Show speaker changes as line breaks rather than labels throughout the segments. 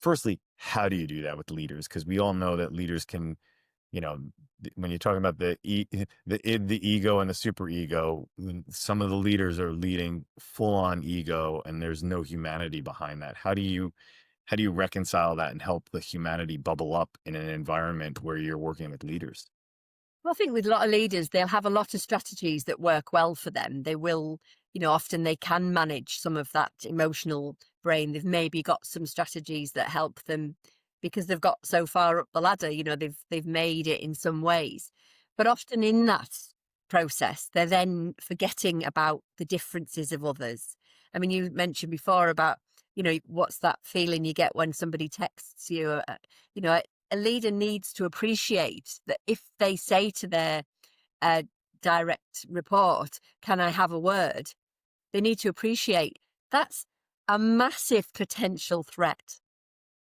firstly, how do you do that with leaders? Because we all know that leaders can, you know, when you're talking about the ego and the super ego, some of the leaders are leading full on ego, and there's no humanity behind that. How do you reconcile that and help the humanity bubble up in an environment where you're working with leaders?
Well, I think with a lot of leaders, they'll have a lot of strategies that work well for them. They will, often they can manage some of that emotional brain. They've maybe got some strategies that help them because they've got so far up the ladder, they've made it in some ways. But often in that process, they're then forgetting about the differences of others. I mean, you mentioned before about, what's that feeling you get when somebody texts you, you know, a leader needs to appreciate that if they say to their uh, direct report, "Can I have a word?" They need to appreciate that's a massive potential threat.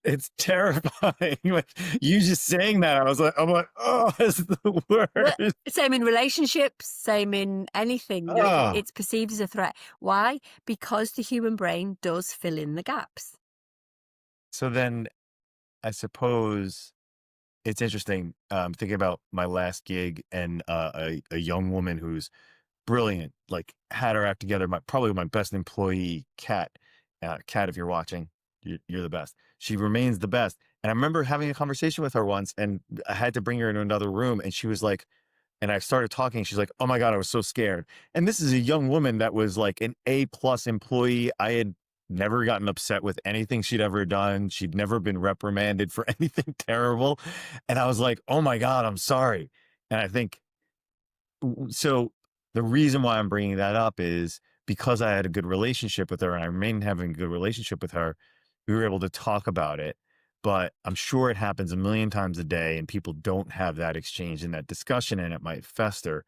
It's terrifying. Like, you just saying that, I'm like, "Oh, it's the
Well,
worst."
same in relationships, same in anything.
Oh,
It's perceived as a threat. Why? Because the human brain does fill in the gaps.
so then I suppose it's interesting, thinking about my last gig and, a young woman who's brilliant, like, had her act together, probably my best employee, Kat. Kat, if you're watching, you're the best. She remains the best, and I remember having a conversation with her once, and I had to bring her into another room, and she was like, and I started talking, she's like, "Oh my god, I was so scared." And this is a young woman that was like an A+ employee. I had never gotten upset with anything she'd ever done. She'd never been reprimanded for anything terrible, and I was like, "Oh my god, I'm sorry." And I think so the reason why I'm bringing that up is because I had a good relationship with her and I remain having a good relationship with her, we were able to talk about it. But I'm sure it happens a million times a day and people don't have that exchange and that discussion and it might fester.